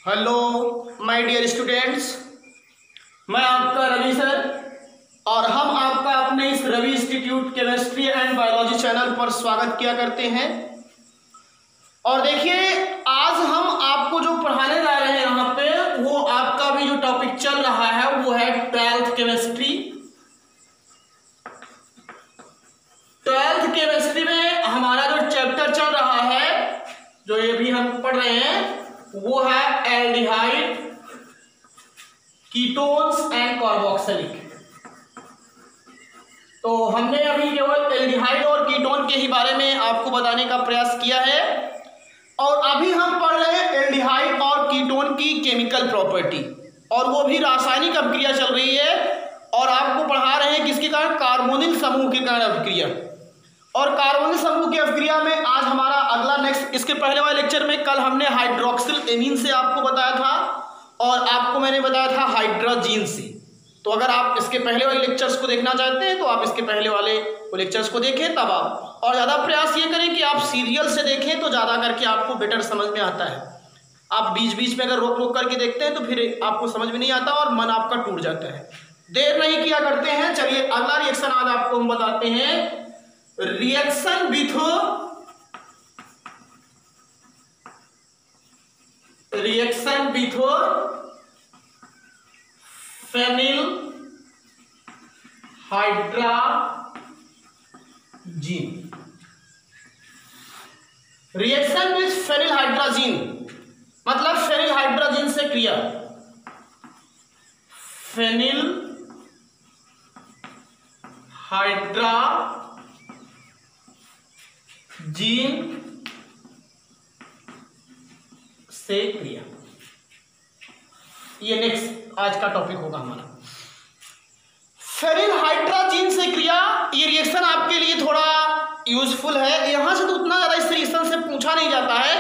Hello my dear students, मैं आपका Ravi sir और हम आपका अपने इस Ravi institute chemistry and biology channel पर स्वागत किया करते हैं। और देखिए, आज हम आपको जो पढ़ाने जा रहे हैं यहाँ पे, वो आपका भी जो टॉपिक चल रहा है वो है 12th केमिस्ट्री। 12th केमिस्ट्री में हमारा जो चैप्टर चल रहा है, जो ये भी हम पढ़ रहे हैं, वो है एल्डिहाइड, कीटोन्स एंड कार्बोक्सिलिक। तो हमने अभी केवल एल्डिहाइड और कीटोन के ही बारे में आपको बताने का प्रयास किया है और अभी हम पढ़ रहे हैं एल्डिहाइड और कीटोन की केमिकल प्रॉपर्टी, और वो भी रासायनिक अभिक्रिया चल रही है। और आपको पढ़ा रहे हैं किसके कारण? कार्बोनिल समूह के कारण अभिक्रिया। और कार्बोनिल समूह की अभिक्रिया में आज हमारा अगला नेक्स्ट, इसके पहले वाले लेक्चर में कल हमने हाइड्रोक्सिल एमीन से आपको बताया था और आपको मैंने बताया था हाइड्रोजीन से। तो अगर आप इसके पहले वाले लेक्चर्स को देखना चाहते हैं तो आप इसके पहले वाले लेक्चर्स को देखें तब आप, और ज़्यादा प्रयास ये करें कि आप सीरियल से देखें तो ज़्यादा करके आपको बेटर समझ में आता है। आप बीच बीच में अगर रोक रोक करके देखते हैं तो फिर आपको समझ में नहीं आता और मन आपका टूट जाता है। देर नहीं किया करते हैं, चलिए अगला रिएक्शन आज आपको हम बताते हैं। Reaction with phenyl hydrazine. Reaction with phenyl hydrazine मतलब फेनिल हाइड्राजीन से क्रिया। फेनिल हाइड्राजीन से क्रिया, ये नेक्स्ट आज का टॉपिक होगा हमारा। फेनिल हाइड्राजीन से क्रिया, ये रिएक्शन आपके लिए थोड़ा यूजफुल है। यहां से तो उतना ज्यादा इस रिएक्शन से पूछा नहीं जाता है,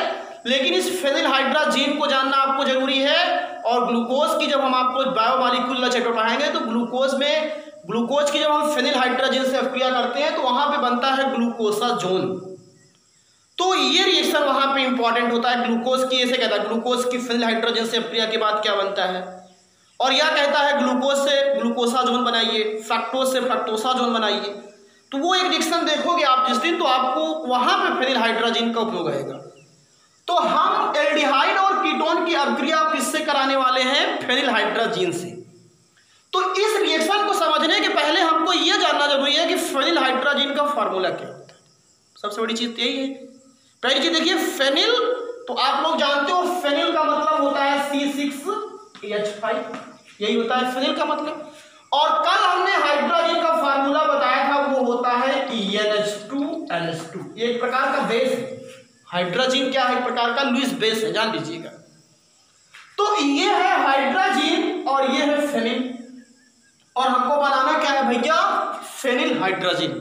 लेकिन इस फेनिल हाइड्राजीन को जानना आपको जरूरी है। और ग्लूकोज की जब हम आपको बायोमॉलिक्यूलर चैप्टर पढ़ाएंगे तो ग्लूकोज की जब हम फेनिल हाइड्राजीन से अभिक्रिया करते हैं तो वहां पे बनता है ग्लूकोसाजोन। तो ये रिएक्शन वहां पे इंपॉर्टेंट होता है। ग्लूकोज की ऐसे कहता है, ग्लूकोज की फेनिल हाइड्रोजन से अभिक्रिया के बाद क्या बनता है, और यह कहता है ग्लूकोज से ग्लूकोसाजोन बनाइए, फ्रक्टोज से फ्रक्टोसाजोन बनाइए। तो वो एक रिएक्शन देखोगे आप जिस दिन, तो आपको वहां पे फेनिल हाइड्रोजन का उपयोग आएगा। तो हम एल्डिहाइड और कीटोन की अभिक्रिया किससे कराने वाले हैं? फेनिल हाइड्रोजन से। तो इस रिएक्शन को समझने के पहले हमको यह जानना जरूरी है कि फेनिल हाइड्रोजन का फॉर्मूला क्या होता है। सबसे बड़ी चीज यही है। पहली चीज देखिए, फेनिल, तो आप लोग जानते हो फेनिल का मतलब होता है C6H5, यही होता है फेनिल का मतलब। और कल हमने हाइड्रोजन का फार्मूला बताया था, वो होता है NH2NH2। ये एक प्रकार का बेस है। हाइड्रोजन क्या है? एक प्रकार का लुईस बेस है, जान लीजिएगा। तो ये है हाइड्रोजन और ये है फेनिल, और हमको बनाना क्या है भैया? Phenyl hydrogen.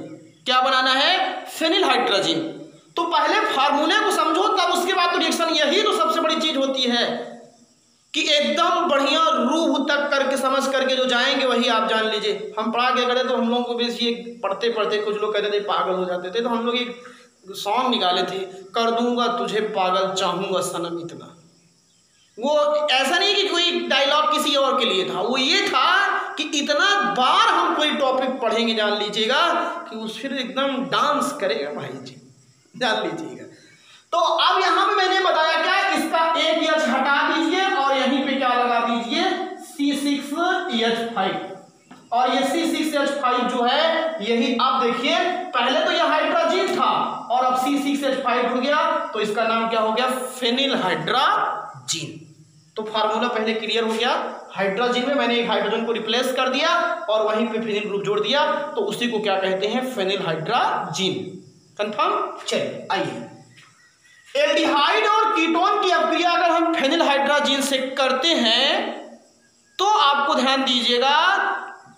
क्या बनाना है? Phenyl hydrogen. तो पहले फार्मूले को समझो, तब उसके बाद तो रिएक्शन, यही तो सबसे बड़ी चीज होती है कि एकदम बढ़िया रूह तक करके समझ करके जो जाएंगे वही आप जान लीजिए। हम पढ़ा क्या करते तो हम लोगों को भी ये पढ़ते पढ़ते कुछ लोग कहते थे पागल हो जाते थे, तो हम लोग एक सॉन्ग निकाले थे, कर दूंगा तुझे पागल चाहूंगा सनम इतना। वो ऐसा नहीं कि कोई डायलॉग किसी और के लिए था, वो ये था कि इतना बार हम कोई टॉपिक पढ़ेंगे, जान लीजिएगा कि उस फिर एकदम डांस करेगा भाई जी, जान लीजिएगा। तो अब यहां पे मैंने बताया क्या, इसका एक H हटा दीजिए और यहीं पे क्या लगा दीजिए? C6H5। और ये C6H5 जो है, यही आप देखिए, पहले तो यह हाइड्रोजन था और अब C6H5 हो गया, तो इसका नाम क्या हो गया? Phenyl hydrogen. तो फार्मूला पहले क्लियर हो गया। हाइड्रोजन में मैंने एक हाइड्रोजन को रिप्लेस कर दिया और वहीं पे फेनिल ग्रुप जोड़ दिया, तो उसी को क्या कहते हैं? Phenyl hydrogen. कंफर्म? चलिए आइए, एल्डिहाइड और कीटोन की अभिक्रिया अगर हम फेनिल हाइड्रोजन से करते हैं तो आपको ध्यान दीजिएगा,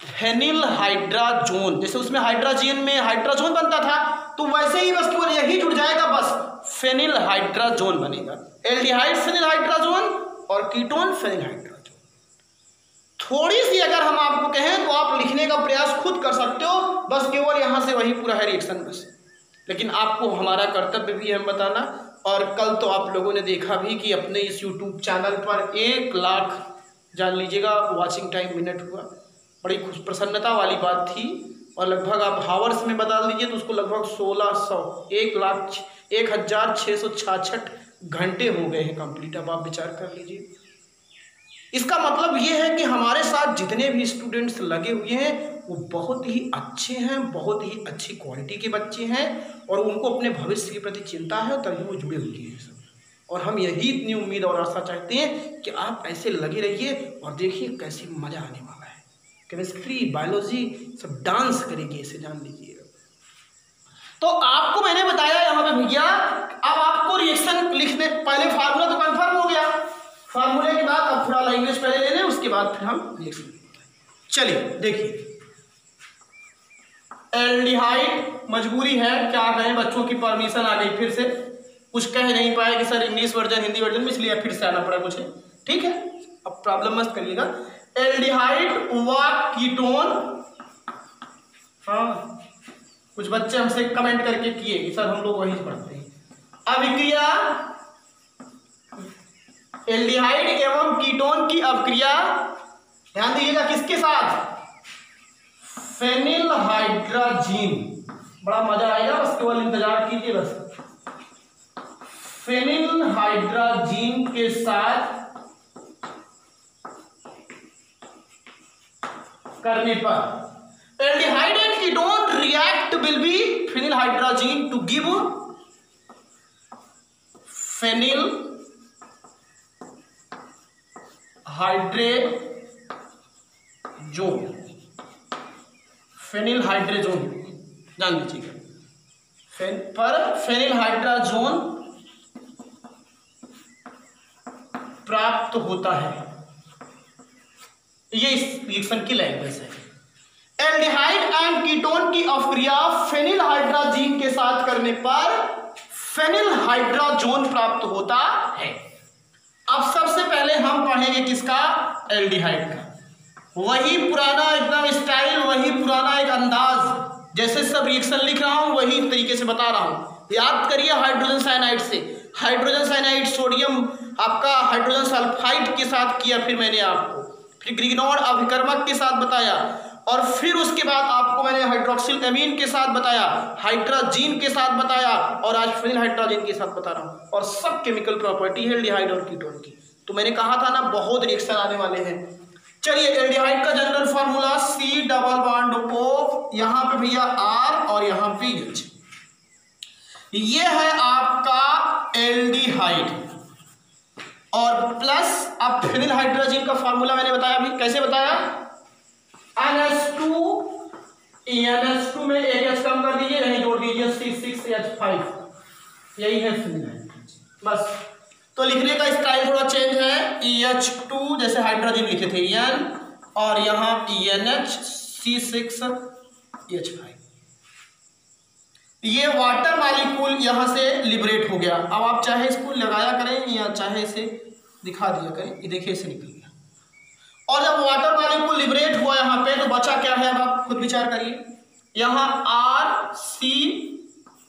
फेनिल हाइड्रोजन, जैसे उसमें हाइड्रोजन में हाइड्रोजन बनता था, तो वैसे ही बस केवल यही जुड़ जाएगा, बस फेनिल हाइड्रोजन बनेगा। एल्डिहाइड फेनिल हाइड्रोजन और कीटोन फेनिल हाइड्रोजन। थोड़ी सी अगर हम आपको कहें तो आप लिखने का प्रयास खुद कर सकते हो, बस केवल यहां से वही पूरा है रिएक्शन बस। लेकिन आपको हमारा कर्तव्य भी है बताना और कल तो आप लोगों ने देखा भी कि अपने इस यूट्यूब चैनल पर 1 लाख जान लीजिएगा वॉचिंग टाइम मिनट हुआ। बड़ी खुश प्रसन्नता वाली बात थी। और लगभग आप हावर्स में बता दीजिए तो उसको लगभग 1600 1,666 घंटे हो गए हैं कंप्लीट। अब आप विचार कर लीजिए। इसका मतलब ये है कि हमारे साथ जितने भी स्टूडेंट्स लगे हुए हैं वो बहुत ही अच्छे हैं, बहुत ही अच्छी क्वालिटी के बच्चे हैं और उनको अपने भविष्य के प्रति चिंता है तभी वो जुड़े हुए हैं सब। और हम यही इतनी उम्मीद और आशा चाहते हैं कि आप ऐसे लगे रहिए और देखिए कैसी मज़ा आने वाला है। केमिस्ट्री, बायोलॉजी सब डांस करेंगे, इसे जान लीजिएगा। तो आपको मैंने बताया यहाँ पे भैया, अब आपको रिएक्शन लिखने पहले फार्मूला तो कंफर्म हो गया, फार्मूले के बाद अब थोड़ा लैंग्वेज पहले ले लें, उसके बाद फिर हम रिएक्शन। चलिए देखिए, एल्डिहाइड मजबूरी है, क्या कहें, बच्चों की परमिशन आ गई, फिर से कुछ कह नहीं पाए कि sir English version Hindi version में, इसलिए फिर से आना पड़ा मुझे। ठीक है, अब प्रॉब्लम मत करिएगा। एल्डिहाइड व कीटोन, हाँ कुछ बच्चे हमसे कमेंट करके किए कि सर हम लोग वही पढ़ते हैं। अभिक्रिया एल्डिहाइड एवं कीटोन की अभिक्रिया, ध्यान दीजिएगा किसके साथ, फेनिल हाइड्राजीन। बड़ा मजा आएगा, बस केवल इंतजार कीजिए बस। फेनिल हाइड्राजीन के साथ करने पर aldehyde and ketone react will be phenyl hydrazine to give phenyl hydrazone, phenyl hydrazone जान लीजिएगा। पर फेनिल हाइड्राजोन प्राप्त होता है, ये इस रिएक्शन की लैंग्वेज है। एल्डिहाइड एंड कीटोन की अभिक्रिया फेनिल हाइड्राजीन के साथ करने पर फेनिल हाइड्राजोन प्राप्त होता है। अब सबसे पहले हम पढ़ेंगे किसका, एल्डिहाइड का। वही पुराना एकदम स्टाइल, वही पुराना एक अंदाज, जैसे सब रिएक्शन लिख रहा हूं वही तरीके से बता रहा हूं। याद करिए हाइड्रोजन साइनाइड से, हाइड्रोजन साइनाइड सोडियम आपका हाइड्रोजन सल्फाइड के साथ किया, फिर मैंने आपको फिर ग्रिग्नॉन अभिकर्मक के साथ बताया, और फिर उसके बाद आपको मैंने हाइड्रोक्सिल एमीन के साथ बताया, हाइड्राजीन के साथ बताया, और आज फेनिल हाइड्राजीन के साथ बता रहा हूं। और सब केमिकल प्रॉपर्टी है एल्डिहाइड और कीटोन की। तो मैंने कहा था ना बहुत रिएक्शन आने वाले हैं। चलिए, एल्डिहाइड का general formula C double bond O, यहाँ पे भैया R और यहाँ पे H, ये है आपका एल्डिहाइड, और प्लस अब फेनिल हाइड्राजीन का फार्मूला मैंने बताया, अभी कैसे बताया, NH2 में एक H कम कर दीजिए, यही जोड़ दीजिए C6H5, यही है फेनिल हाइड्राजीन बस। तो लिखने का स्टाइल थोड़ा चेंज है, EH2 जैसे हाइड्रोजन लिखे थे N, और यहाँ NH C6H5, ये वाटर मॉलिक्यूल यहाँ से लिबरेट हो गया। अब आप चाहे इसको लगाया करें या चाहे इसे दिखा दिया करें, ये देखिए इसे निकल गया। और जब वाटर मॉलिक्यूल लिबरेट हुआ यहाँ पे तो बचा क्या है, अब आप खुद विचार करिए, यहाँ R C,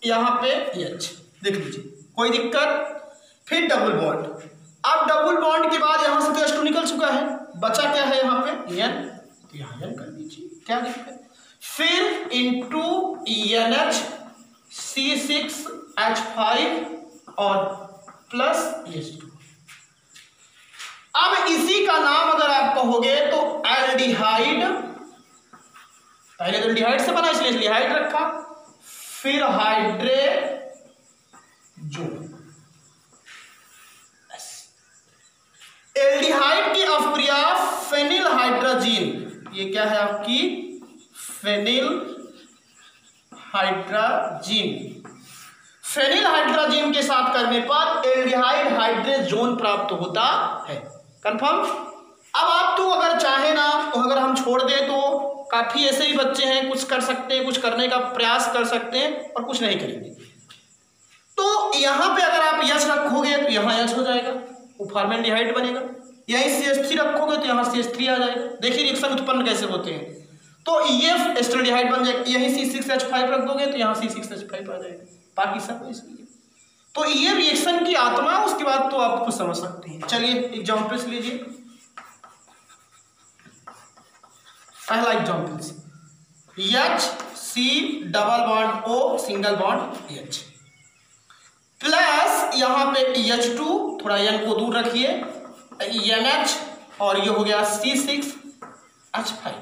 यहाँ पे H, देख लीजिए कोई दिक्कत। फिर डबल बॉन्ड, अब डबल बॉन्ड के बाद यहां से तो H2 निकल चुका है, बचा क्या है यहाँ पे N, तो यहाँ N कर दीजिए, क्या दिक्कत। फिर इंटू NH C6H5 और प्लस H2। अब इसी का नाम अगर आप कहोगे तो एल्डिहाइड, पहले तो एल्डिहाइड से बना इसलिए एल्डिहाइड रखा, फिर हाइड्रेजोन। एल्डिहाइड की अभिक्रिया फेनिल हाइड्राजीन, ये क्या है आपकी फेनिल हाइड्राजीन, फेनिल हाइड्राजीन के साथ करने पर एल्डिहाइड हाइड्रेजोन प्राप्त होता है। कंफर्म। अब आप तो अगर चाहे ना तो अगर हम छोड़ दें तो काफी ऐसे ही बच्चे हैं, कुछ कर सकते हैं, कुछ करने का प्रयास कर सकते हैं और कुछ नहीं करेंगे। तो यहां पे अगर आप यच रखोगे तो यहां यच हो जाएगा, वो फॉर्मेल्डिहाइड बनेगा। यहीं CH3 रखोगे तो यहाँ CH3 आ जाएगा। देखिए रिएक्शन उत्पन्न कैसे होते हैं, तो ये एस्टल्डिहाइड बन जाएगा। यहीं C6H5 रख दोगे तो यहाँ C6H5 आ जाएगा, बाकी सब इसलिए। तो ये रिएक्शन की आत्मा है, उसके बाद तो आप कुछ समझ सकते हैं। चलिए एग्जाम्पल्स लीजिए। पहला examples, HC double bond O single bond H plus यहाँ पे H2, थोड़ा N को दूर रखिए, NH और ये हो गया C6H5।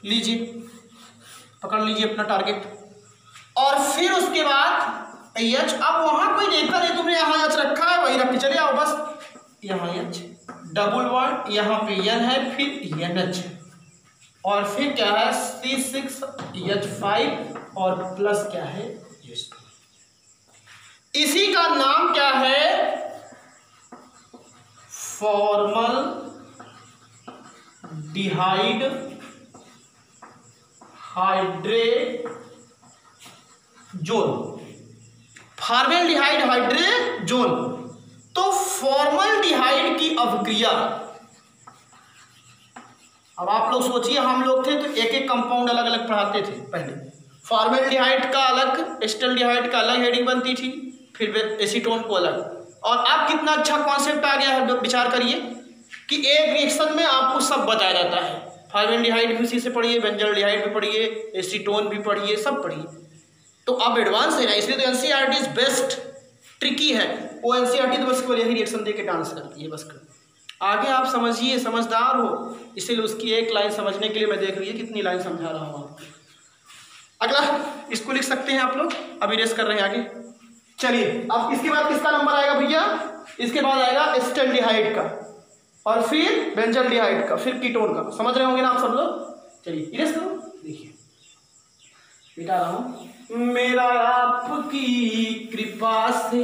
लीजिए, पकड़ लीजिए अपना टारगेट। और फिर उसके बाद H, अब वहां कोई देखता नहीं, तुमने यहाँ H रखा है वही रख के चले आओ बस। यहाँ H डबल बॉन्ड, यहाँ पे N है, फिर NH और फिर क्या है C6H5 और प्लस क्या है H2। इसी का नाम क्या है? Formaldehyde hydrazone. Formaldehyde hydrazone. तो फॉर्मलडिहाइड की अभिक्रिया, अब आप लोग सोचिए, हम लोग थे तो एक एक कंपाउंड अलग अलग पढ़ाते थे पहले। फॉर्मलडिहाइड का अलग, एस्टल्डिहाइड का अलग हेडिंग बनती थी, फिर एसीटोन को अलग। और अब कितना अच्छा कॉन्सेप्ट आ गया है, विचार करिए कि एक रिएक्शन में आपको सब बताया जाता है। फॉर्मलडिहाइड भी उसी से पढ़िए, बेंजल्डिहाइड भी पढ़िए, एसीटोन भी पढ़िए, सब पढ़िए। तो अब एडवांस है ना, इसलिए तो एनसीईआरटी इज बेस्ट। ट्रिकी है वो एनसीईआरटी, तो बस को यही रिएक्शन दे के डांस करती है बस। आगे आप समझिए, समझदार हो, इसीलिए उसकी एक लाइन समझने के लिए मैं देख रही कितनी लाइन समझा रहा हूँ आपको। अगला इसको लिख सकते हैं आप लोग, अभी रेस कर रहे हैं आगे। चलिए अब इसके बाद किसका नंबर आएगा भैया? इसके बाद आएगा एस्टल्डिहाइड का, और फिर बेंजल्डिहाइड का, फिर कीटोन का। समझ रहे होंगे ना आप सब लोग? चलिए इरेज करो, देखिए मिटा रहा हूं। मेरा आपकी कृपा से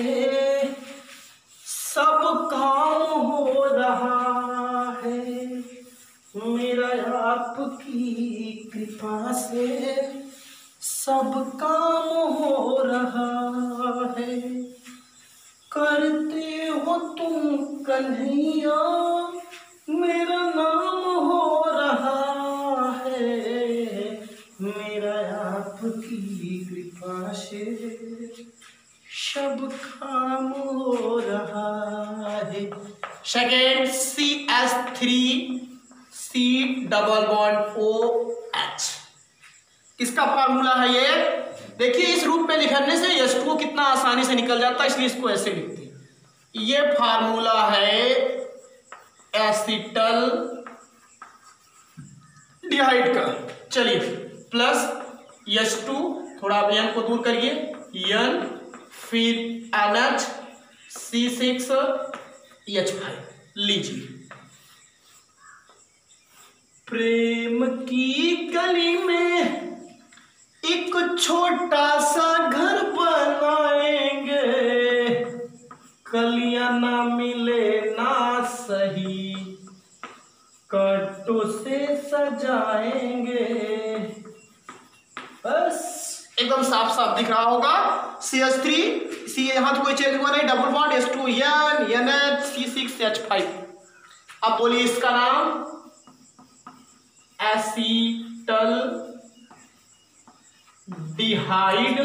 सब काम हो रहा है, मेरा आपकी कृपा से सब काम हो रहा है। करते हो तुम कन्हैया, मेरा नाम हो रहा है, मेरा आपकी कृपा से सब काम हो रहा है। Second CH3 C double bond OH, इसका फार्मूला है ये। देखिए इस रूप में लिखने से H2O कितना आसानी से निकल जाता है, इसलिए इसको ऐसे लिखते हैं। ये फार्मूला है एसिटल डिहाइड का। चलिए प्लस H2, थोड़ा N को दूर करिए, N फिर NH C6H5। लीजिए, प्रेम की गली में एक छोटा सा घर बनाएंगे, कलियां ना मिले ना सही, कट्टों से सजाएंगे। बस एकदम साफ साफ दिख रहा होगा। CH3 C, यहां तो कोई चेंज हुआ नहीं, double bond H2 N NH C6H5। अब बोलिए इसका नाम एसिटल डिहाइड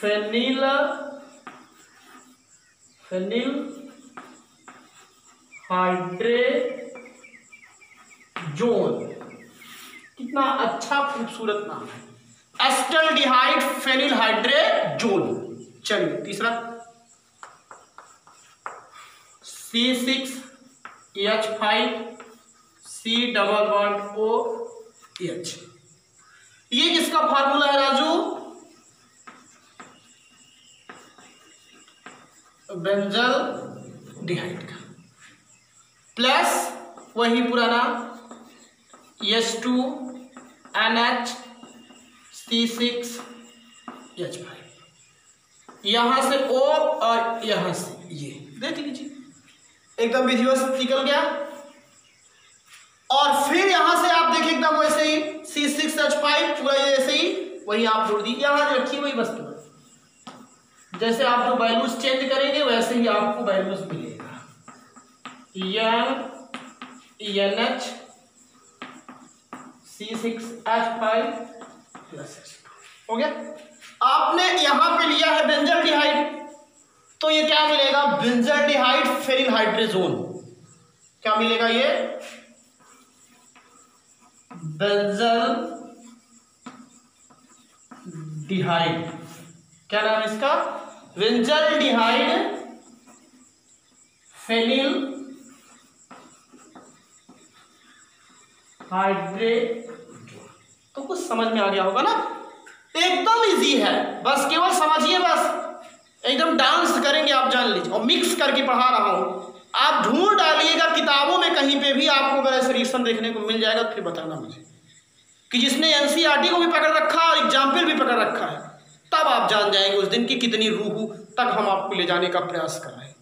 फेनिल हाइड्रेजोन। कितना अच्छा खूबसूरत नाम है, एसिटल्डिहाइड फेनिल हाइड्रेजोन। चलिए तीसरा C6H5 C double bond OH। ये किसका फार्मूला है राजू? बेंजल्डिहाइड का, प्लस वही पुराना H2 NH C6H5। यहां से O और यहां से ये देख लीजिए, एकदम विधिवत निकल गया। और फिर यहां से आप देखिए एकदम वैसे ही C6H5 पूरा ये ऐसे ही वही आप जोड़ दीजिए, यहां रखिए वही वस्तु। जैसे आप जो वैल्यूज चेंज करेंगे वैसे ही आपको वैल्यूज मिलेगा। NH C6H5 प्लस H2 हो गया। आपने यहां पे लिया है बेंजल्डिहाइड, तो ये क्या मिलेगा? Benzaldehyde phenylhydrazone. क्या मिलेगा? ये बेंजल्डिहाइड, क्या नाम है इसका? Benzaldehyde phenyl hydrate. तो कुछ समझ में आ गया होगा ना? एकदम इजी है, बस केवल समझिए, बस एकदम डांस करेंगे आप, जान लीजिए। और मिक्स करके पढ़ा रहा हूं, आप ढूंढ डालिएगा किताबों में कहीं पे भी आपको अगर ऐसे रिएक्शन देखने को मिल जाएगा तो फिर बताना मुझे कि जिसने एनसीईआरटी को भी पकड़ रखा और एग्जाम्पल भी पकड़ रखा है, तब आप जान जाएंगे उस दिन की कितनी रूह तक हम आपको ले जाने का प्रयास कर रहे हैं।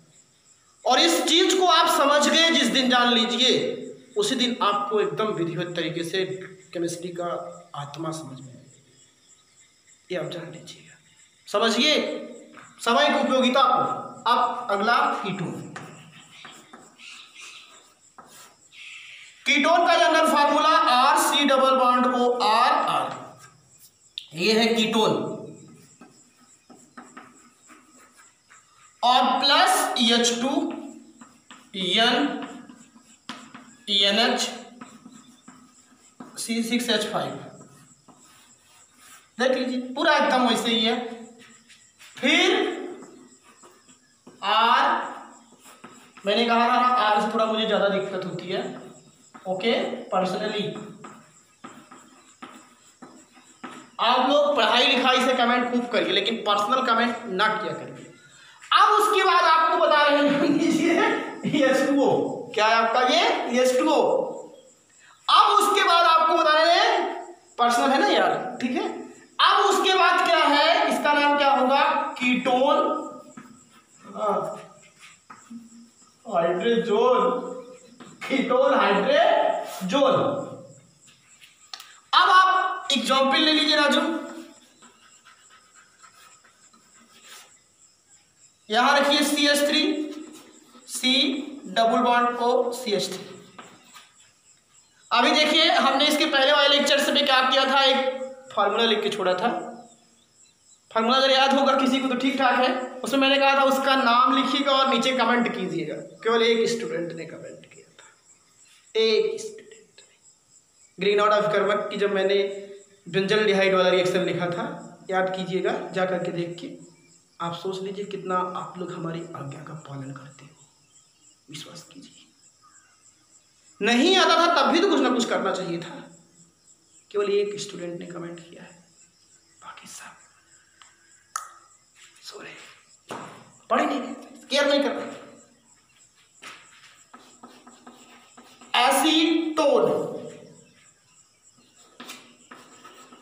और इस चीज को आप समझ गए जिस दिन, जान लीजिए उसी दिन आपको एकदम विधिवत तरीके से केमिस्ट्री का आत्मा समझ में, ये आप जान लीजिएगा। समझिए समय की उपयोगिता को। अब अगला कीटोन। कीटोन का जनरल फार्मूला RC≡OR। ये है कीटोन, और प्लस H2 NH C6H5। देख लीजिए पूरा एकदम वैसे ही है। फिर R, मैंने कहा था ना R से थोड़ा मुझे ज्यादा दिक्कत होती है, ओके पर्सनली। आप लोग पढ़ाई लिखाई से कमेंट खूब करिए, लेकिन पर्सनल कमेंट ना किया करिए। अब उसके बाद आपको बता रहे हैं H2O, क्या है आपका ये H2O। अब उसके बाद आपको बता रहे हैं, पर्सनल है ना यार, ठीक है। अब उसके बाद क्या है, इसका नाम क्या होगा? Ketone hydrazone, ketone hydrazone. अब आप एग्जाम्पल ले लीजिए राजू, यहां रखिए CH3 C≡OCH3। अभी देखिए हमने इसके पहले वाले लेक्चर से भी क्या किया था, एक फार्मूला लिख के छोड़ा था। फार्मूला अगर याद होगा किसी को तो ठीक ठाक है। उसमें मैंने कहा था उसका नाम लिखिएगा और नीचे कमेंट कीजिएगा। केवल एक स्टूडेंट ने कमेंट किया था, एक स्टूडेंट ने। ग्रीनहाउस अभिकर्मक की जब मैंने बेंजल्डिहाइड वाला रिएक्शन लिखा था, याद कीजिएगा जा करके देख के। आप सोच लीजिए कितना आप लोग हमारी आज्ञा का पालन करते हो, विश्वास कीजिए। नहीं आता था तब भी तो कुछ ना कुछ करना चाहिए था। केवल एक स्टूडेंट ने कमेंट किया है, बाकी सब सो रहे, पढ़े नहीं, केयर नहीं कर रहे। Acetone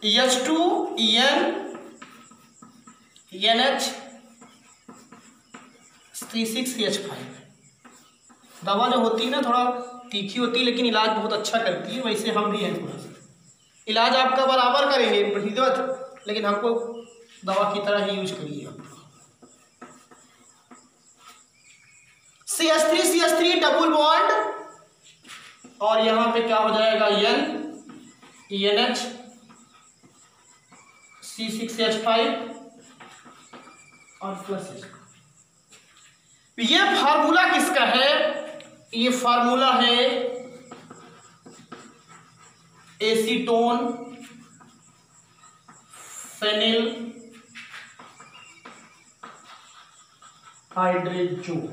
H2 NH C6H5। दवा जो होती है ना थोड़ा तीखी होती है, लेकिन इलाज बहुत अच्छा करती है। वैसे हम भी हैं, थोड़ा सा इलाज आपका बराबर करेंगे प्रतिदत, लेकिन हमको दवा की तरह ही यूज करिए आप। CH3 डबल बॉन्ड, और यहां पे क्या हो जाएगा NH C6H5 और प्लस H। ये फार्मूला किसका है? ये फार्मूला है एसीटोन फेनिल हाइड्रेजोन।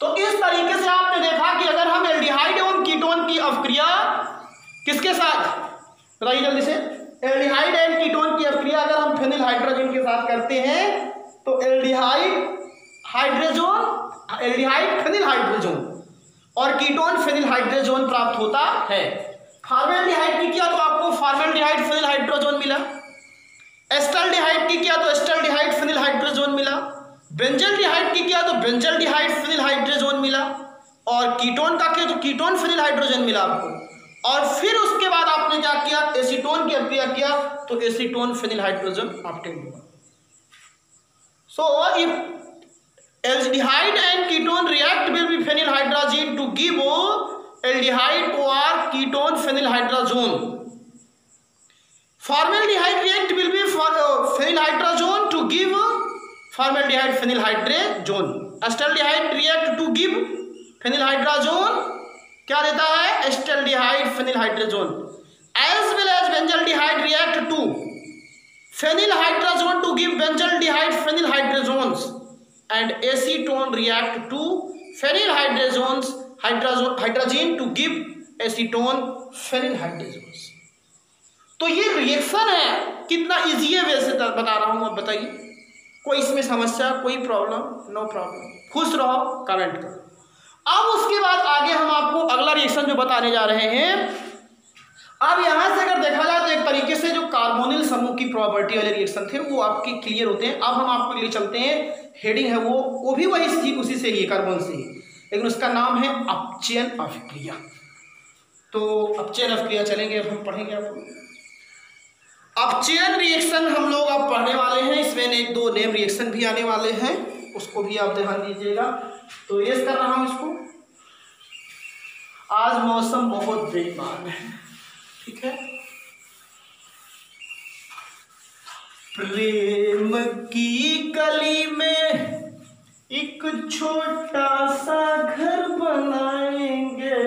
तो इस तरीके से आपने देखा कि अगर हम एल्डिहाइड एवं कीटोन की अवक्रिया किसके साथ, बताइए जल्दी से, एल्डिहाइड एंड कीटोन की अवक्रिया अगर हम फेनिल हाइड्रोजन के साथ करते हैं तो एल्डिहाइड फेनिल हाइड्रोजन और कीटोन फेनिल हाइड्रोजन प्राप्त होता है। फॉर्मेल्डिहाइड की किया तो आपको फॉर्मेल्डिहाइड फेनिल हाइड्रोजन मिला, एस्टल्डिहाइड की किया तो एस्टल्डिहाइड फेनिल हाइड्रोजन मिला, बेंजल्डिहाइड की किया तो बेंजल्डिहाइड फेनिल हाइड्रोजन मिला, और कीटोन का किया तो कीटोन फेनिल हाइड्रोजन मिला आपको। और फिर उसके बाद आपने क्या किया, एसीटोन की अभिक्रिया किया तो एसीटोन फेनिल हाइड्रोजन ऑब्टेन हुआ। So if aldehyde and ketone react will be phenyl hydrogen to give aldehyde और ketone phenyl hydrogen. Formaldehyde react will be phenylhydrazone to give formaldehyde phenylhydrazone. Acetaldehyde react to give phenylhydrazone क्या देता है? acetaldehyde phenylhydrazone. As well as benzaldehyde react to phenylhydrazone to give benzaldehyde phenylhydrazones, and acetone react to phenylhydrazones hydrazine to give acetone phenylhydrazones. तो ये reaction है, कितना easy है वैसे बता रहा हूँ, अब बताइए कोई इसमें समस्या, कोई प्रॉब्लम? नो प्रॉब्लम, खुश रहो, कमेंट करो। अब उसके बाद आगे हम आपको अगला रिएक्शन जो बताने जा रहे हैं, अब यहाँ से अगर देखा जाए तो एक तरीके से जो कार्बोनिल समूह की प्रॉपर्टी वाले रिएक्शन थे वो आपके क्लियर होते हैं। अब हम आपको लिए चलते हैं, हेडिंग है वो भी वही उसी से ही, कार्बन से ही, लेकिन उसका नाम है अपचयन अभिक्रिया। तो अपचयन अभिक्रिया चलेंगे, अब हम पढ़ेंगे आपको अपचयन रिएक्शन हम लोग अब पढ़ने वाले हैं। इसमें एक दो नेम रिएक्शन भी आने वाले हैं, उसको भी आप ध्यान दीजिएगा। तो ये कर रहा हूं इसको। आज मौसम बहुत बेईमान है, ठीक है। प्रेम की गली में एक छोटा सा घर बनाएंगे,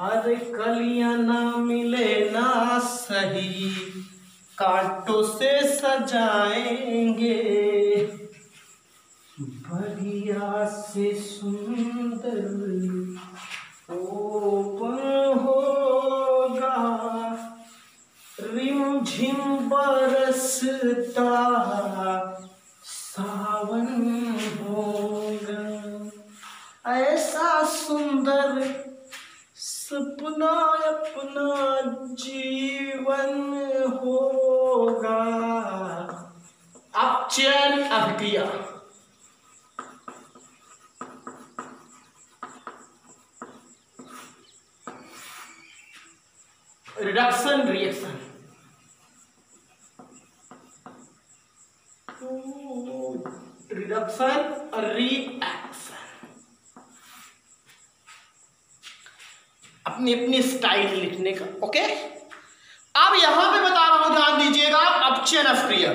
अरे कलियां ना मिले ना सही, कांटों से सजाएंगे, बढ़िया से सुंदर ओपन होगा, रिमझिम बरसता सावन होगा, ऐसा सुंदर सपना अपना जीवन होगा। अपचयन अभिक्रिया। रिडक्शन रिएक्शन, रिडक्शन रिएक्शन अपनी अपनी स्टाइल लिखने का, ओके। अब यहां पे बता रहा हूं, ध्यान दीजिएगा, अपचयन अभिक्रिया।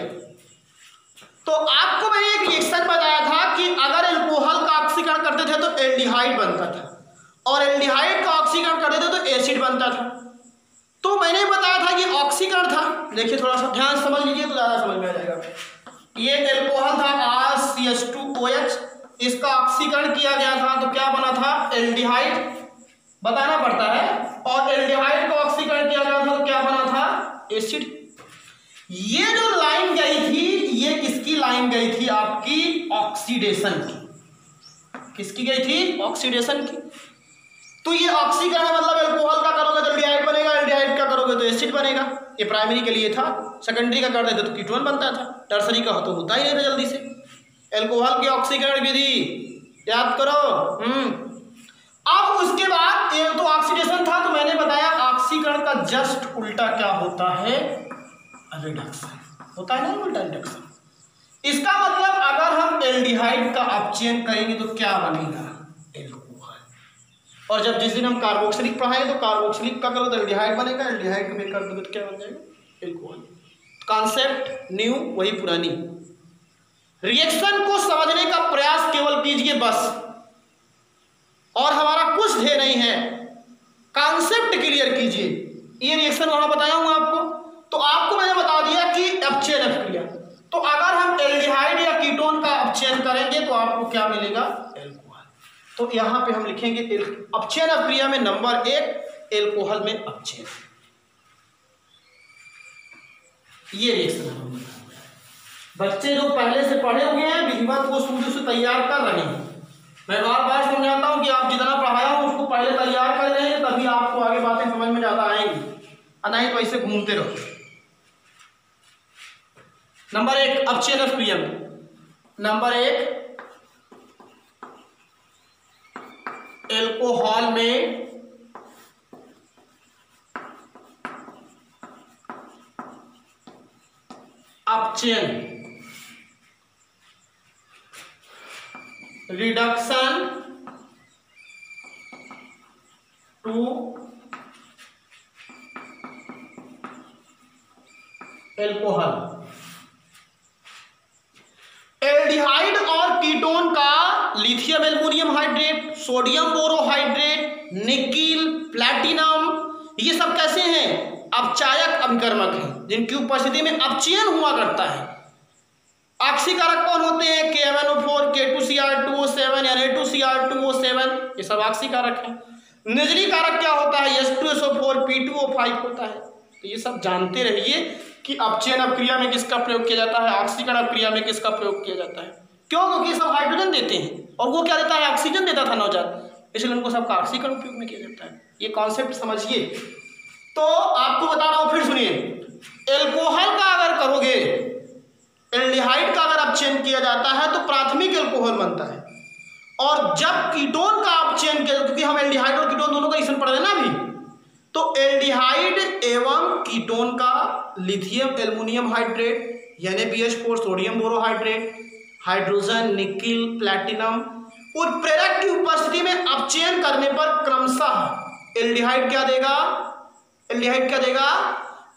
तो आपको मैंने एक रिएक्शन बताया था कि अगर एल्कोहल का ऑक्सीकरण करते थे तो एल्डिहाइड बनता था, और एल्डिहाइड का ऑक्सीकरण करते थे तो एसिड बनता था। तो मैंने बताया था कि ऑक्सीकरण था, देखिए थोड़ा सा ध्यान समझ लीजिए तो ज़्यादा समझ में आ जाएगा। ये एल्कोहल था RCH2OH, इसका ऑक्सीकरण किया गया था तो क्या बना था? एल्डिहाइड, बताना पड़ता है। और एल्डिहाइड का ऑक्सीकरण किया गया था तो क्या बना था? एसिड। ये जो लाइन गई थी, ये किसकी लाइन गई थी? आपकी ऑक्सीडेशन की। किसकी गई थी? ऑक्सीडेशन की। तो ये ऑक्सीकरण मतलब एल्कोहल का करोगे तो एल्डिहाइड बनेगा, एल्डिहाइड का करोगे तो एसिड बनेगा। ये प्राइमरी के लिए था, सेकेंडरी का कर देते तो कीटोन बनता था, टर्सरी का तो होता ही नहीं था जल्दी से। एल्कोहल की ऑक्सीकरण विधि याद करो। अब उसके बाद एक तो ऑक्सीडेशन था, तो मैंने बताया ऑक्सीकरण का जस्ट उल्टा क्या होता है? रिडक्शन होता है ना, उल्टा रिडक्शन। इसका मतलब अगर हम एल्डिहाइड का अपचयन करेंगे तो क्या बनेगा? एल्कोहल। और जब जिस दिन हम कार्बोक्सिलिक पढ़ाएंगे तो कार्बोक्सिलिक का करो तो एल्डिहाइड बनेगा, एल्डिहाइड का कर दोगे तो क्या बन जाएगा? एल्कोहल। कॉन्सेप्ट न्यू, वही पुरानी। रिएक्शन को समझने का प्रयास केवल कीजिए बस, और हमारा कुछ ध्येय नहीं है, कॉन्सेप्ट क्लियर कीजिए। ये रिएक्शन वहां बताया हूं आपको, तो आपको मैंने बता दिया कि अपचयन अभिक्रिया। तो अगर हम एल्डिहाइड या कीटोन का अपचयन करेंगे तो आपको क्या मिलेगा? एल्कोहल। तो यहां पे हम लिखेंगे अपचयन अभिक्रिया में नंबर 1 एल्कोहल में अपचयन। ये रिएक्शन हम बच्चे जो पहले से पढ़े हुए हैं विधिवत को शुरू से तैयार कर रहे हैं। मैं बार बार समझाता हूं कि आप जितना पढ़ाया हो उसको पहले तैयार कर रहे हैं, तभी आपको आगे बातें समझ में ज्यादा आएंगी, नहीं तो ऐसे घूमते रहो। नंबर 1 अपचयन अभिक्रिया में, नंबर 1 एल्कोहल में अपचयन, रिडक्शन टू एल्कोहल। एल्डिहाइड और कीटोन का lithium aluminium hydrate, sodium borohydrate, nickel, platinum, ये सब कैसे हैं? अपचायक अभिकर्मक हैं जिनकी उपस्थिति में अपचयन हुआ करता है। ऑक्सीकारक कौन होते हैं? KMnO4, K2Cr2O7, Na2Cr2O7, ये सब ऑक्सीकारक हैं। निर्जली कारक क्या होता है? H2SO4, P2O5 होता है। तो ये सब जानते रहिए कि अपचयन अपक्रिया में किसका प्रयोग किया जाता है, ऑक्सीकरण अपक्रिया में किसका प्रयोग किया जाता है। क्यों? क्योंकि सब हाइड्रोजन देते हैं और वो क्या देता है? ऑक्सीजन देता था नवजात, इसलिए उनको सबका ऑक्सीकरण उपयोग में किया जाता है। ये कॉन्सेप्ट समझिए। तो आपको बता रहा हूं, फिर सुनिए। एल्कोहल का अगर करोगे, एल्डिहाइड का अगर अपचयन किया जाता है तो प्राथमिक एल्कोहल बनता है, और जब कीटोन का अपचयन किया, क्योंकि हम एल्डिहाइड और कीटोन दोनों का रिएक्शन पढ़ रहे हैं ना अभी, तो एल्डिहाइड एवं कीटोन का lithium aluminium hydrate NaBH4 sodium borohydrate, hydrogen, nickel, platinum और प्रेरक की उपस्थिति में अपचयन करने पर क्रमशः एल्डिहाइड क्या देगा? एल्डिहाइड क्या देगा?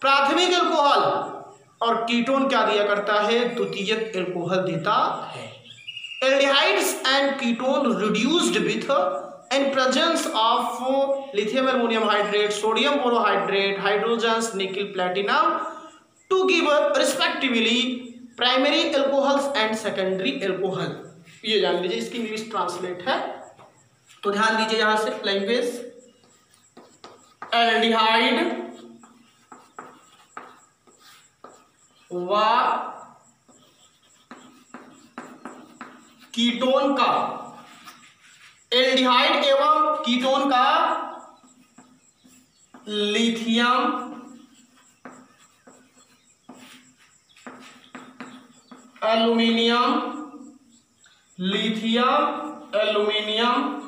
प्राथमिक एल्कोहल, और कीटोन क्या दिया करता है? द्वितीयक एल्कोहल देता है। Aldehydes and ketone reduced with and presence of lithium aluminum hydrate, sodium borohydrate, hydrogens, nickel, platinum to give respectively primary alcohols and secondary alcohol। ये जान लीजिए, इसकी इंग्लिश ट्रांसलेट है, तो ध्यान दीजिए यहां से लैंग्वेज। एल्डिहाइड व कीटोन का, एल्डिहाइड एवं कीटोन का lithium aluminium, lithium aluminium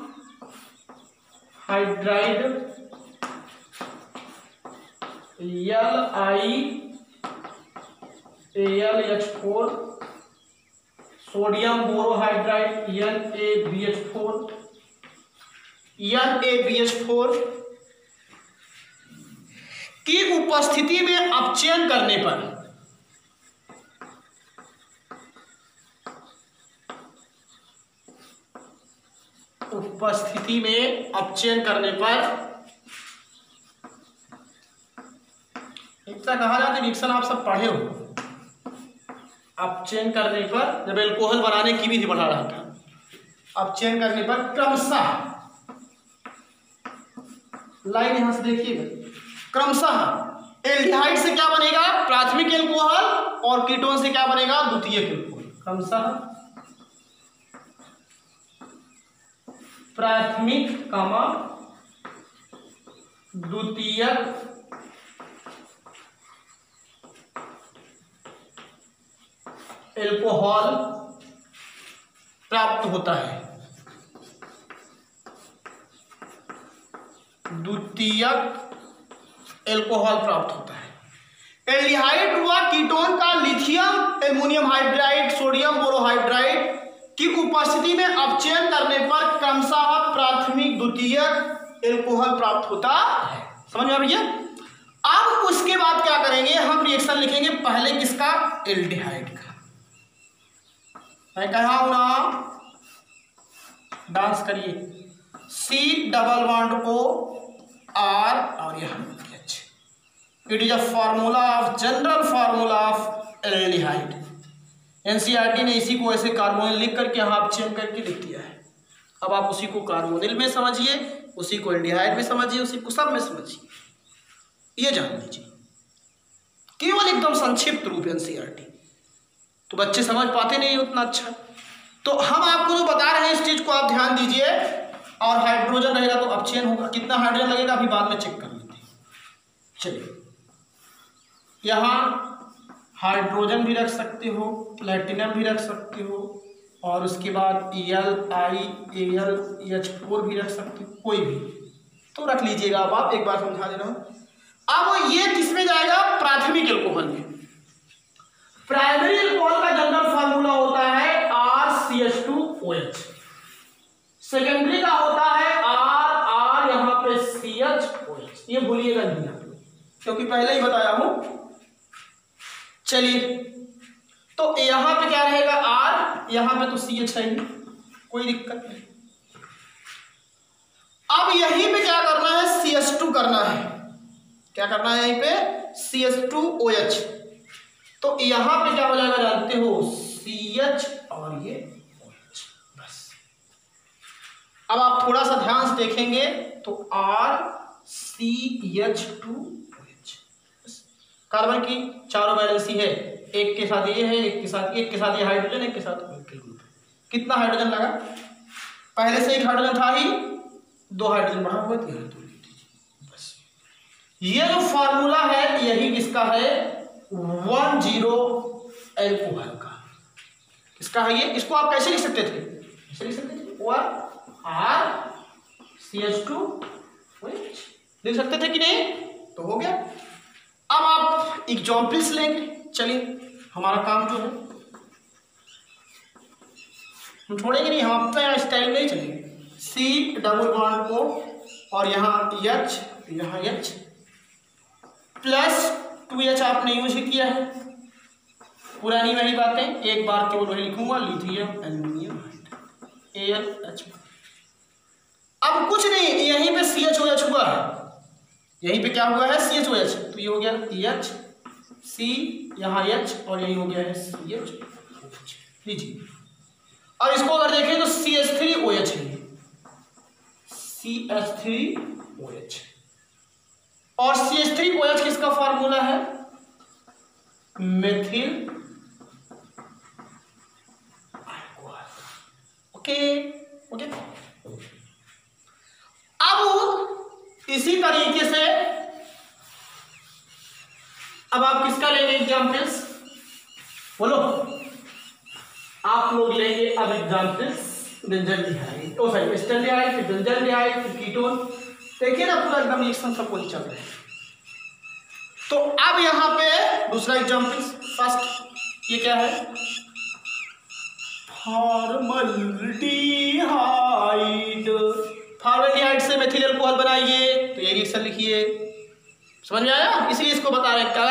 hydride LiAlH4, sodium borohydride NaBH4 की उपस्थिति में अपचयन करने पर इतना कहा जाता है, रिएक्शन आप सब पढ़े हो। अपचयन करने पर, जब एल्कोहल बनाने की विधि बढ़ा रहा था, अपचयन करने पर क्रमशः, लाइन यहां से देखिएगा, क्रमशः एल्डिहाइड से क्या बनेगा? प्राथमिक एल्कोहल, और कीटोन से क्या बनेगा? द्वितीयक एल्कोहल। क्रमशः प्राथमिक द्वितीयक एल्कोहल प्राप्त होता है। द्वितीयक एल्कोहल प्राप्त होता है। एल्डिहाइड व कीटोन का lithium aluminium hydride, sodium borohydride की उपस्थिति में अपचयन करने पर क्रमशः प्राथमिक द्वितीयक एल्कोहल प्राप्त होता है। समझ में आ भैया? अब उसके बाद क्या करेंगे? हम रिएक्शन लिखेंगे पहले किसका? एल्डिहाइड का। मैं कहा हूं ना, डांस करिए। C∬O R और यहां it is a formula of, general formula of aldehyde. NCERT ने इसी को ऐसे कार्बोनिल लिख करके यहां अपचयन करके लिख दिया है। अब आप उसी को कार्बोनिल में समझिए, उसी को एल्डिहाइड में समझिए, उसी को सब में समझिए। ये जान लीजिए, केवल एकदम संक्षिप्त रूप NCERT, तो बच्चे समझ पाते नहीं उतना अच्छा। तो हम आपको जो बता रहे हैं इस चीज को आप ध्यान दीजिए। और हाइड्रोजन रहेगा तो अपचयन होगा। कितना हाइड्रोजन लगेगा अभी बाद में चेक कर लेते हैं। चलिए, यहां हाइड्रोजन भी रख सकते हो, प्लैटिनम भी रख सकते हो, और उसके बाद LiAlH4 भी रख सकते हो, कोई भी तो रख लीजिएगा। अब आप एक बार समझा दे रहा हूं। अब ये किस में जाएगा? प्राथमिक एल्कोहल में। प्राइमरी एल्कोहल का जनरल फार्मूला होता है RCH2OH। सेकेंडरी का होता है R यहां पे CHOH। ये भूलिएगा नहीं आप लोग, क्योंकि पहले ही बताया हूं चलिए, तो यहाँ पे क्या रहेगा R, यहाँ पे तो CH है, कोई दिक्कत नहीं। अब यहीं पे क्या करना है, CH2 करना है। क्या करना है यहीं पे, CH2OH। तो यहाँ पे क्या हो जाएगा जानते हो, CH और ये OH, बस। अब आप थोड़ा सा ध्यान से देखेंगे तो RCH2OH, कार्बन की चारों वैलेंसी है, एक के साथ ये है, एक के साथ ये हाइड्रोजन, एक के साथ ग्रुप। कितना हाइड्रोजन लगा, पहले से एक हाइड्रोजन था ही, 2 हाइड्रोजन बढ़ा हुआ, 3 बस। ये जो फार्मूला है यही किसका है, 10 एल्कोहल का। किसका है ये, इसको आप कैसे लिख सकते थे, ऐसे लिख सकते थे, RCH2OH लिख सकते थे कि नहीं, तो हो गया। अब आप एग्जाम्पल्स लेंगे, चलिए हमारा काम जो है हम छोड़ेंगे नहीं, हम अपना स्टाइल में ही चलेंगे। C डबल बॉन्ड O और यहाँ H, यहाँ H प्लस 2H आपने यूज ही किया है, पुरानी वही बातें, एक बार केवल वही लिखूंगा, लिथियम एल्यूमिनियम AlH। अब कुछ नहीं, यहीं पे CHOH हुआ है, यहीं पे क्या हुआ है, CHOH, तो ये हो गया H, C, यहाँ H और यही हो गया है CH। लीजिए, और इसको अगर देखें तो CH3OH है, CH3OH। और CH3OH किसका फार्मूला है, मेथिल अल्कोहल। Okay okay. अब इसी तरीके से अब आप किसका लेंगे एग्जाम्पल्स, बोलो, आप लोग लेंगे अब एग्जाम्पल्स बेंजल्डिहाइड, ओ सॉरी एस्टल्डिहाइड, फिर बेंजल्डिहाइड, फिर कीटोन। देखिए ना पूरा एकदम रिएक्शन सब वही चल रहा है। तो अब यहाँ पे दूसरा एग्जाम्पल्स, फर्स्ट ये क्या है, फॉर्मल्डिहाइड। फॉर्मल्डिहाइड से मेथिल अल्कोहल बनाइए, तो ये रिएक्शन लिखिए, समझ में आया, इसलिए इसको बता रहे हैं। क्या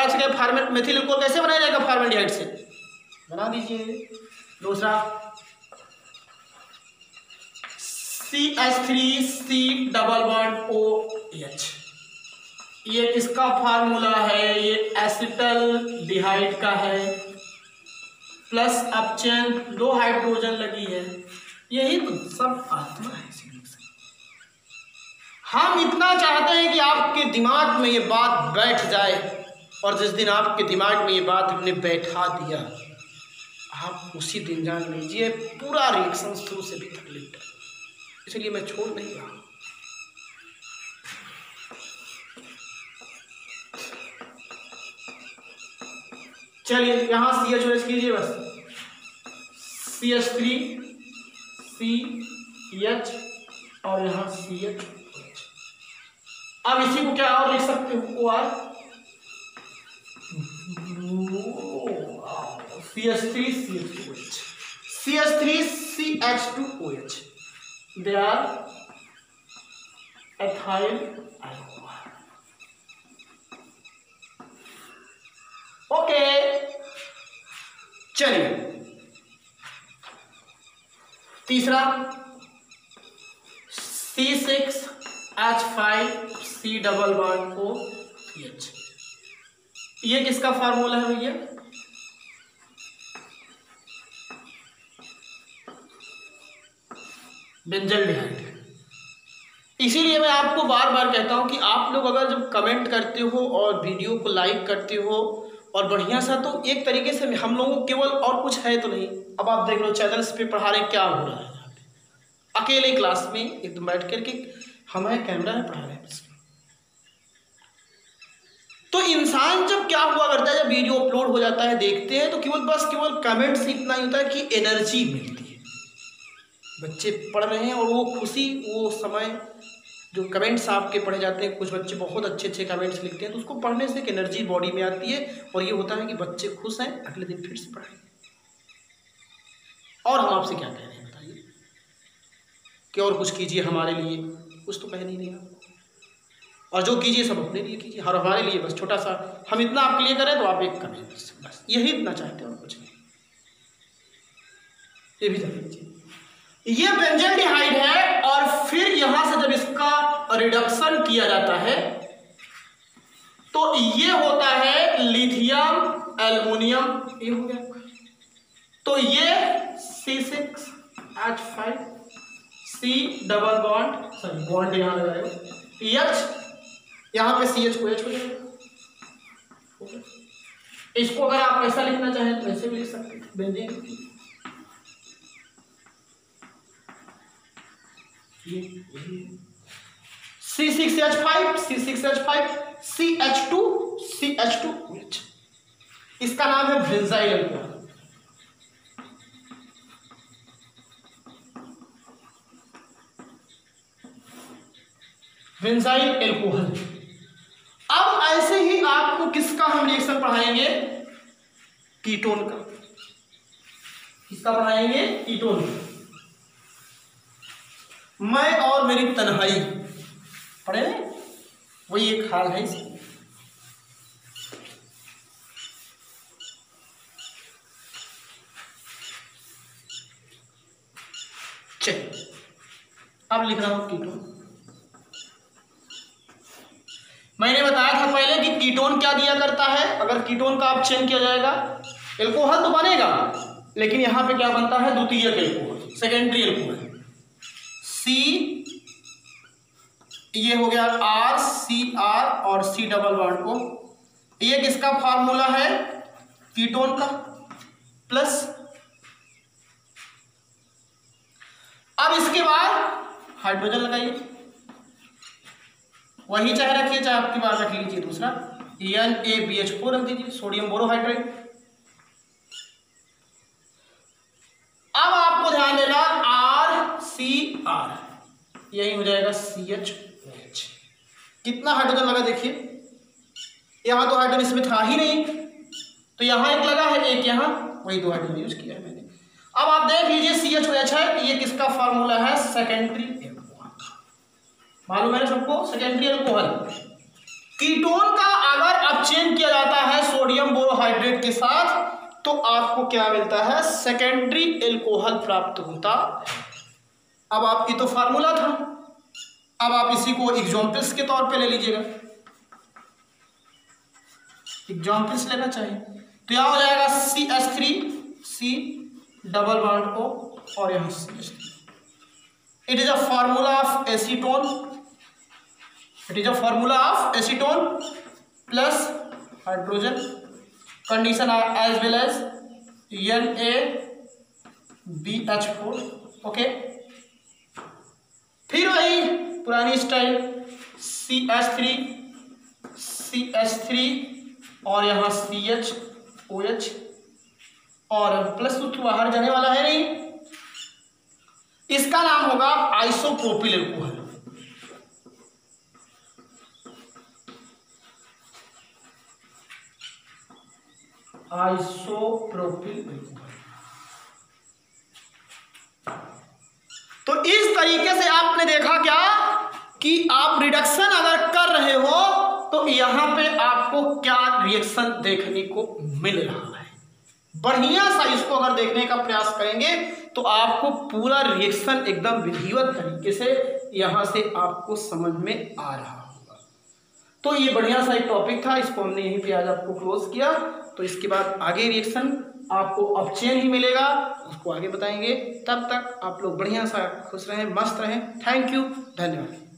मेथिल अल्कोहल कैसे बनाया जाएगा, फॉर्मल्डिहाइड से बना दीजिए। दूसरा CH3C डबल बॉन्ड OH, ये किसका फार्मूला है, ये एसिटल्डिहाइड का है, प्लस अब चेन 2 हाइड्रोजन लगी है, यही तो सब आत्मा है। हम इतना चाहते हैं कि आपके दिमाग में ये बात बैठ जाए, और जिस दिन आपके दिमाग में ये बात हमने बैठा दिया, आप उसी दिन जान लीजिए पूरा रिएक्शन शुरू से भी तकलीफ है। इसलिए मैं छोड़ नहीं रहा। चलिए यहां CHOH कीजिए बस, CH3CH और यहां CH। अब इसी को क्या और लिख सकते हो, OR CH3CH2OH, CH3CH2OH, they are ethyl alcohol। Okay, चलिए तीसरा C6H5C डबल बॉन्ड OH, ये किसका फार्मूला है भैया, बेंजल्डिहाइड। इसीलिए मैं आपको बार बार कहता हूं कि आप लोग अगर जब कमेंट करते हो और वीडियो को लाइक करते हो और बढ़िया सा, तो एक तरीके से हम लोगों को केवल और कुछ है तो नहीं। अब आप देख लो चैनल्स पे पढ़ा रहे क्या हो रहा है, अकेले क्लास में एकदम बैठ करके हमारे कैमरा है, पढ़ा रहे हैं। तो इंसान जब क्या हुआ करता है, जब वीडियो अपलोड हो जाता है देखते हैं, तो केवल कमेंट से इतना ही होता है कि एनर्जी मिलती है, बच्चे पढ़ रहे हैं और वो खुशी, वो समय जो कमेंट्स आपके पढ़े जाते हैं, कुछ बच्चे बहुत अच्छे अच्छे कमेंट्स लिखते हैं, तो उसको पढ़ने से एक एनर्जी बॉडी में आती है, और ये होता है कि बच्चे खुश हैं, अगले दिन फिर से पढ़ेंगे। और हम आपसे क्या कह रहे हैं बताइए, कि और कुछ कीजिए हमारे लिए, कुछ तो कह नहीं रहे। और जो कीजिए सब अपने लिए कीजिए, हर हमारे लिए बस छोटा सा हम इतना आपके लिए करें तो आप एक करें, बस यही इतना चाहते हैं और कुछ नहीं। ये भी जान लीजिए ये बेंजल्डिहाइड है। और फिर यहां से जब इसका रिडक्शन किया जाता है तो ये होता है लिथियम एल्युमिनियम, ये हो गया। तो ये C6H5 C double bond, sorry bond यहां लगाए H, यहां पे CH को H हो जाएगा। इसको अगर आप ऐसा लिखना चाहें तो ऐसे भी लिख सकते हैं, benzene C6H5 C6H5 CH2 CH2OH, इसका नाम है बेंजाइल अल्कोहल। Benzyl alcohol. अब ऐसे ही आपको किसका हम रिएक्शन पढ़ाएंगे, कीटोन का। किसका पढ़ाएंगे, कीटोन का। मैं और मेरी तन्हाई पढ़े, वही एक हाल है इसकी। चलिए अब लिख रहा हूं कीटोन। मैंने बताया था पहले कि कीटोन क्या दिया करता है। अगर कीटोन का आप चेंज किया जाएगा, एल्कोहल तो बनेगा लेकिन यहां पे क्या बनता है, द्वितीयक एल्कोहल, सेकेंडरी एल्कोहल। C ये हो गया RCR और C डबल बॉन्ड को, ये किसका फार्मूला है, कीटोन का, प्लस। अब इसके बाद हाइड्रोजन लगाइए, वही चाहे रखिए चाहे आपकी बार रख लीजिए दूसरा, NaBH4 रख दीजिए, सोडियम बोरोहाइड्रेट। अब आपको ध्यान देना RCR, यही हो जाएगा CHOH। कितना हाइड्रोजन लगा देखिए, यहां तो हाइड्रोजन इसमें था ही नहीं, तो यहां एक लगा है, एक यहां, वही दो हाइड्रोजन यूज किया है मैंने। अब आप देख लीजिए CHOH है, ये किसका फार्मूला है, सेकेंडरी एल्कोहल। मालूम है सबको, सेकेंडरी एल्कोहल। कीटोन का अगर अब चेंज किया जाता है सोडियम बोरोहाइड्रेट के साथ तो आपको क्या मिलता है, सेकेंडरी एल्कोहल प्राप्त होता है। अब आपकी तो फार्मूला था, अब आप इसी को एग्जाम्पल्स के तौर पे ले लीजिएगा, एग्जाम्पल्स लेना चाहिए। तो यहां हो जाएगा CH3 C double bond O और यहां CH3। It is a formula of acetone, it is a formula of acetone plus hydrogen, condition as well as NaBH4। Okay, फिर वही पुरानी स्टाइल CH3 और यहाँ CHOH और प्लस तो बाहर जाने वाला है नहीं, इसका नाम होगा आइसोप्रोपिल एल्कोहल। Isopropyl alcohol. तो इस तरीके से आपने देखा क्या कि आप रिडक्शन अगर कर रहे हो तो यहां पे आपको क्या रिएक्शन देखने को मिल रहा है। बढ़िया सा इसको अगर देखने का प्रयास करेंगे तो आपको पूरा रिएक्शन एकदम विधिवत तरीके से यहां से आपको समझ में आ रहा होगा। तो ये बढ़िया सा एक टॉपिक था, इसको हमने यहीं पे आज आपको क्लोज किया। तो इसके बाद आगे रिएक्शन आपको अपचेन ही मिलेगा, उसको आगे बताएंगे। तब तक आप लोग बढ़िया सा खुश रहें, मस्त रहें। थैंक यू, धन्यवाद।